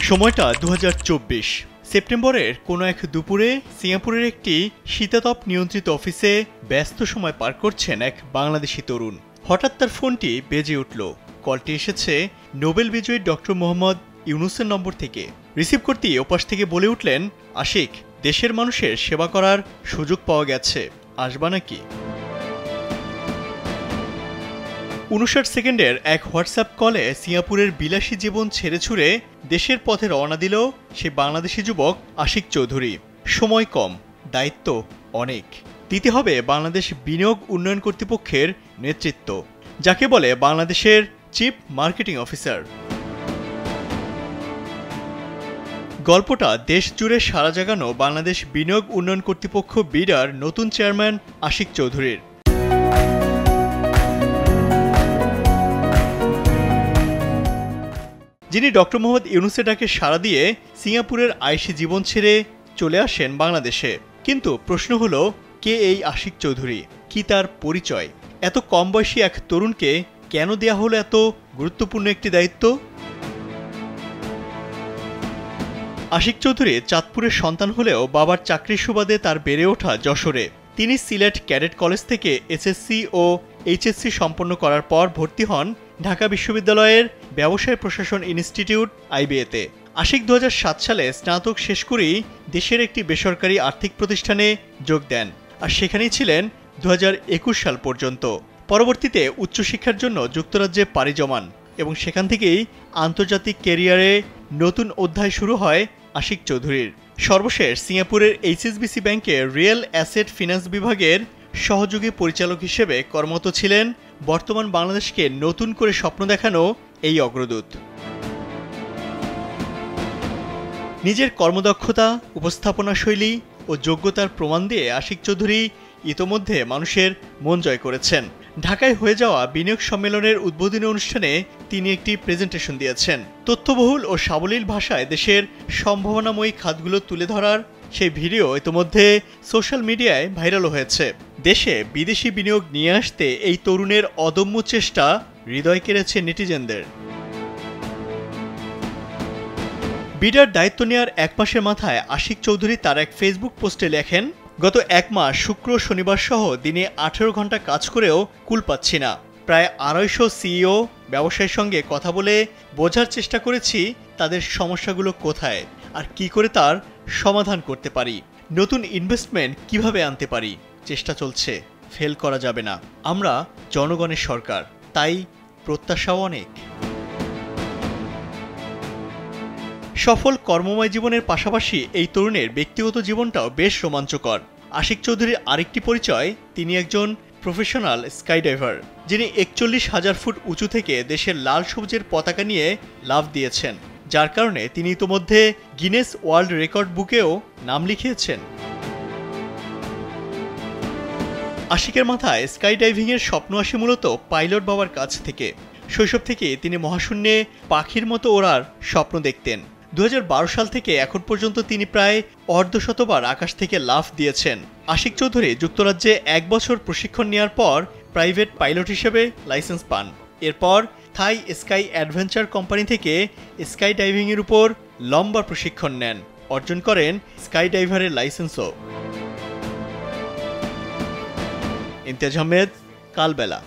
সময়টা ২০২৪ সেপ্টেম্বরের কোনো এক দুপুরে সিঙ্গাপুরের একটি শীতাতপ নিয়ন্ত্রিত অফিসে ব্যস্ত সময় পার করছেন এক বাংলাদেশি তরুণ। হঠাৎ তার ফোনটি বেজে উঠল। কলটি এসেছে নোবেল বিজয়ী ডক্টর মোহাম্মদ ইউনুসের নম্বর থেকে। রিসিভ করতেই ওপাশ থেকে বলে উঠলেন, আশিক, দেশের মানুষের সেবা করার সুযোগ পাওয়া গেছে, আসবা নাকি? ৫৯ সেকেন্ডের এক হোয়াটসঅ্যাপ কলে সিঙ্গাপুরের বিলাসী জীবন ছেড়ে ছুড়ে দেশের পথে রওনা দিল সে বাংলাদেশি যুবক আশিক চৌধুরী। সময় কম, দায়িত্ব অনেক। দিতে হবে বাংলাদেশ বিনিয়োগ উন্নয়ন কর্তৃপক্ষের নেতৃত্ব, যাকে বলে বাংলাদেশের চিফ মার্কেটিং অফিসার। গল্পটা দেশ জুড়ে সাড়া জাগানো বাংলাদেশ বিনিয়োগ উন্নয়ন কর্তৃপক্ষ বিডার নতুন চেয়ারম্যান আশিক চৌধুরীর। যিনি ডক্টর মোহাম্মদ ইউনুসের ডাকে সাড়া দিয়ে সিঙ্গাপুরের আয়েশি জীবন ছেড়ে চলে আসেন বাংলাদেশে। কিন্তু প্রশ্ন হলো, কে এই আশিক চৌধুরী? কি তার পরিচয়? এত কম বয়সী এক তরুণকে কেন দেয়া হলো এত গুরুত্বপূর্ণ একটি দায়িত্ব? আশিক চৌধুরী চাঁদপুরের সন্তান হলেও বাবার চাকরির সুবাদে তার বেড়ে ওঠা যশোরে। তিনি সিলেট ক্যাডেট কলেজ থেকে এসএসসি ও এইচএসসি সম্পন্ন করার পর ভর্তি হন ঢাকা বিশ্ববিদ্যালয়ের ব্যবসায় প্রশাসন ইনস্টিটিউট আইবিএতে। আশিক ২০০৭ সালে স্নাতক শেষ করেই দেশের একটি বেসরকারি আর্থিক প্রতিষ্ঠানে যোগ দেন, আর সেখানেই ছিলেন ২০২১ সাল পর্যন্ত। পরবর্তীতে উচ্চশিক্ষার জন্য যুক্তরাজ্যে পাড়ি জমান এবং সেখান থেকেই আন্তর্জাতিক ক্যারিয়ারে নতুন অধ্যায় শুরু হয় আশিক চৌধুরীর। সর্বশেষ সিঙ্গাপুরের এইচএসবিসি ব্যাংকের রিয়েল অ্যাসেট ফিন্যান্স বিভাগের সহযোগী পরিচালক হিসেবে কর্মরত ছিলেন বর্তমান বাংলাদেশকে নতুন করে স্বপ্ন দেখানো এই অগ্রদূত। নিজের কর্মদক্ষতা, উপস্থাপনা শৈলী ও যোগ্যতার প্রমাণ দিয়ে আশিক চৌধুরী ইতোমধ্যে মানুষের মন জয় করেছেন। ঢাকায় হয়ে যাওয়া বিনিয়োগ সম্মেলনের উদ্বোধনী অনুষ্ঠানে তিনি একটি প্রেজেন্টেশন দিয়েছেন। তথ্যবহুল ও সাবলীল ভাষায় দেশের সম্ভাবনাময়ী খাতগুলো তুলে ধরার সেই ভিডিও ইতোমধ্যে সোশ্যাল মিডিয়ায় ভাইরাল হয়েছে। দেশে বিদেশি বিনিয়োগ নিয়ে আসতে এই তরুণের অদম্য চেষ্টা হৃদয় কেড়েছে নেটিজেনদের। বিডার দায়িত্ব নেওয়ার এক মাসের মাথায় আশিক চৌধুরী তার এক ফেসবুক পোস্টে লেখেন, গত এক মাস শুক্র শনিবার সহ দিনে 18 ঘন্টা কাজ করেও কুল পাচ্ছি না। প্রায় 250 সিইও ব্যবসায়ীর সঙ্গে কথা বলে বোঝার চেষ্টা করেছি তাদের সমস্যাগুলো কোথায় আর কি করে তার সমাধান করতে পারি, নতুন ইনভেস্টমেন্ট কিভাবে আনতে পারি। চেষ্টা চলছে, ফেল করা যাবে না। আমরা জনগণের সরকার, তাই প্রত্যাশাও অনেক। সফল কর্মময় জীবনের পাশাপাশি এই তরুণের ব্যক্তিগত জীবনটাও বেশ রোমাঞ্চকর। আশিক চৌধুরীর আরেকটি পরিচয়, তিনি একজন প্রফেশনাল স্কাইডাইভার, যিনি ৪১,০০০ ফুট উঁচু থেকে দেশের লাল সবুজের পতাকা নিয়ে লাফ দিয়েছেন, যার কারণে তিনি ইতোমধ্যে গিনেস ওয়ার্ল্ড রেকর্ড বুকেও নাম লিখিয়েছেন। আশিকের মাথায় স্কাইডাইভিংয়ের স্বপ্ন আসে মূলত পাইলট বাবার কাছ থেকে। শৈশব থেকে তিনি মহাশূন্যে পাখির মতো ওড়ার স্বপ্ন দেখতেন। ২০১২ সাল থেকে এখন পর্যন্ত তিনি প্রায় অর্ধশতবার আকাশ থেকে লাফ দিয়েছেন। আশিক চৌধুরী যুক্তরাজ্যে ১ বছর প্রশিক্ষণ নেওয়ার পর প্রাইভেট পাইলট হিসেবে লাইসেন্স পান। এরপর থাই স্কাই অ্যাডভেঞ্চার কোম্পানি থেকে স্কাই ডাইভিংয়ের উপর লম্বা প্রশিক্ষণ নেন, অর্জন করেন স্কাই ডাইভারের লাইসেন্সও। ইমতিয়াজ আহমেদ, কালবেলা।